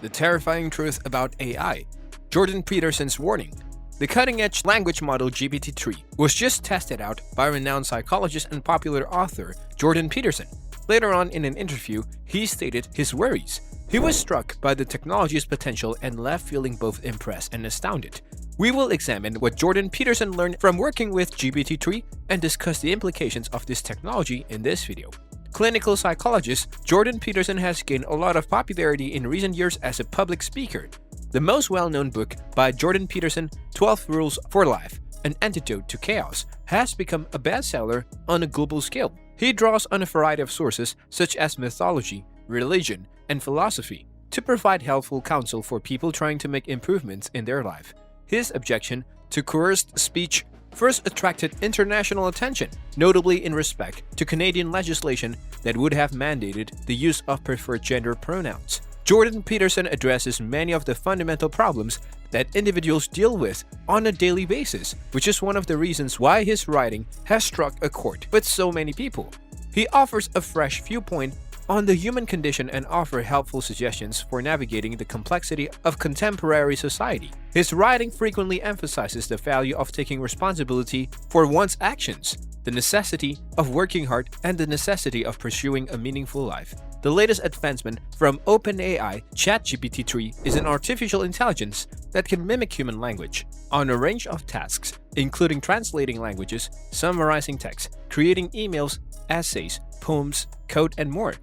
The terrifying truth about AI. Jordan Peterson's warning. The cutting-edge language model GPT-3 was just tested out by renowned psychologist and popular author Jordan Peterson. Later on in an interview, he stated his worries. He was struck by the technology's potential and left feeling both impressed and astounded. We will examine what Jordan Peterson learned from working with GPT-3 and discuss the implications of this technology in this video. Clinical psychologist Jordan Peterson has gained a lot of popularity in recent years as a public speaker. The most well-known book by Jordan Peterson, 12 Rules for Life, An Antidote to Chaos, has become a bestseller on a global scale. He draws on a variety of sources such as mythology, religion, and philosophy to provide helpful counsel for people trying to make improvements in their life. His objection to coerced speech first attracted international attention, notably in respect to Canadian legislation that would have mandated the use of preferred gender pronouns. Jordan Peterson addresses many of the fundamental problems that individuals deal with on a daily basis, which is one of the reasons why his writing has struck a chord with so many people. He offers a fresh viewpoint on the human condition and offers helpful suggestions for navigating the complexity of contemporary society. His writing frequently emphasizes the value of taking responsibility for one's actions, the necessity of working hard, and the necessity of pursuing a meaningful life. The latest advancement from OpenAI, ChatGPT-3 is an artificial intelligence that can mimic human language on a range of tasks, including translating languages, summarizing text, creating emails, essays, poems, code, and more.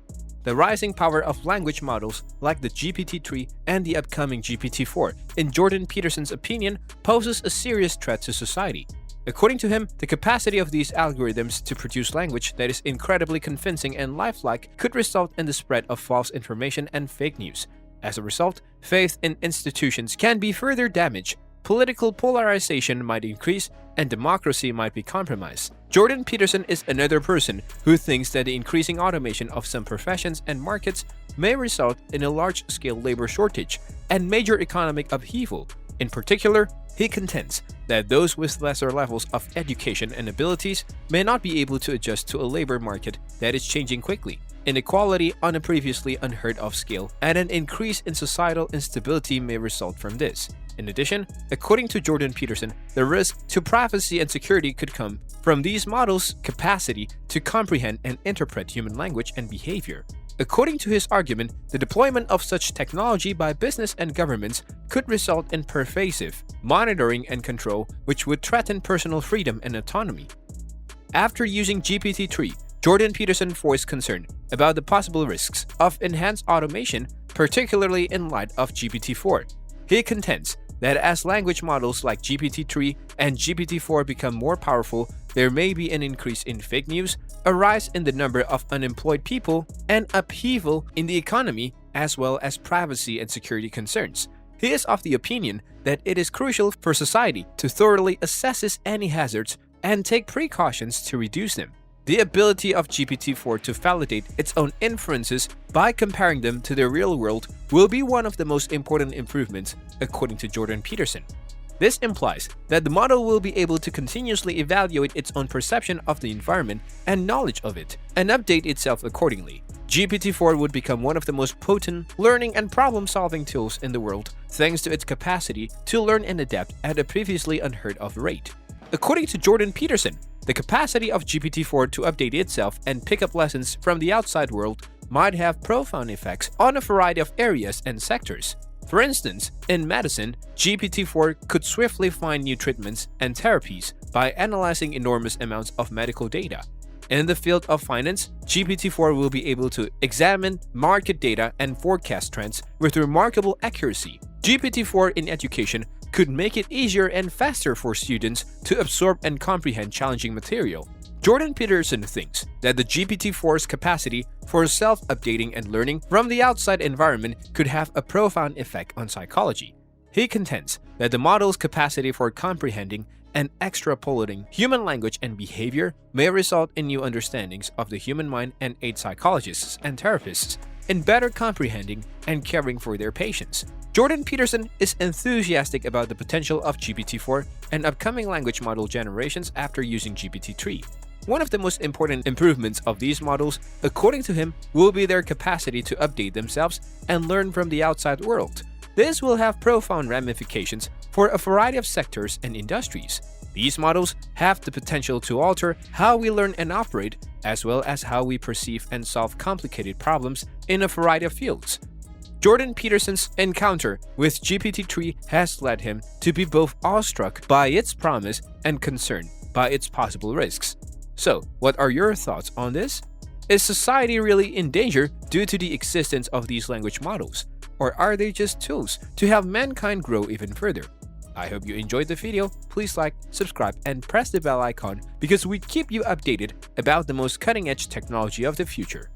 The rising power of language models like the GPT-3 and the upcoming GPT-4, in Jordan Peterson's opinion, poses a serious threat to society. According to him, the capacity of these algorithms to produce language that is incredibly convincing and lifelike could result in the spread of false information and fake news. As a result, faith in institutions can be further damaged, political polarization might increase, and democracy might be compromised. Jordan Peterson is another person who thinks that the increasing automation of some professions and markets may result in a large-scale labor shortage and major economic upheaval. In particular, he contends that those with lesser levels of education and abilities may not be able to adjust to a labor market that is changing quickly. Inequality on a previously unheard-of scale and an increase in societal instability may result from this. In addition, according to Jordan Peterson, the risk to privacy and security could come from these models' capacity to comprehend and interpret human language and behavior. According to his argument, the deployment of such technology by business and governments could result in pervasive monitoring and control, which would threaten personal freedom and autonomy. After using GPT-3, Jordan Peterson voiced concern about the possible risks of enhanced automation, particularly in light of GPT-4. He contends that as language models like GPT-3 and GPT-4 become more powerful, there may be an increase in fake news, a rise in the number of unemployed people, and upheaval in the economy, as well as privacy and security concerns. He is of the opinion that it is crucial for society to thoroughly assess any hazards and take precautions to reduce them. The ability of GPT-4 to validate its own inferences by comparing them to the real world will be one of the most important improvements, according to Jordan Peterson. This implies that the model will be able to continuously evaluate its own perception of the environment and knowledge of it, and update itself accordingly. GPT-4 would become one of the most potent learning and problem-solving tools in the world, thanks to its capacity to learn and adapt at a previously unheard-of rate. According to Jordan Peterson, the capacity of GPT-4 to update itself and pick up lessons from the outside world might have profound effects on a variety of areas and sectors. For instance, in medicine, GPT-4 could swiftly find new treatments and therapies by analyzing enormous amounts of medical data. In the field of finance, GPT-4 will be able to examine market data and forecast trends with remarkable accuracy. GPT-4 in education could make it easier and faster for students to absorb and comprehend challenging material. Jordan Peterson thinks that the GPT-4's capacity for self-updating and learning from the outside environment could have a profound effect on psychology. He contends that the model's capacity for comprehending and extrapolating human language and behavior may result in new understandings of the human mind and aid psychologists and therapists in better comprehending and caring for their patients. Jordan Peterson is enthusiastic about the potential of GPT-4 and upcoming language model generations after using GPT-3. One of the most important improvements of these models, according to him, will be their capacity to update themselves and learn from the outside world. This will have profound ramifications for a variety of sectors and industries. These models have the potential to alter how we learn and operate, as well as how we perceive and solve complicated problems in a variety of fields. Jordan Peterson's encounter with GPT-3 has led him to be both awestruck by its promise and concerned by its possible risks. So, what are your thoughts on this? Is society really in danger due to the existence of these language models? Or are they just tools to have mankind grow even further? I hope you enjoyed the video. Please like, subscribe, and press the bell icon because we keep you updated about the most cutting-edge technology of the future.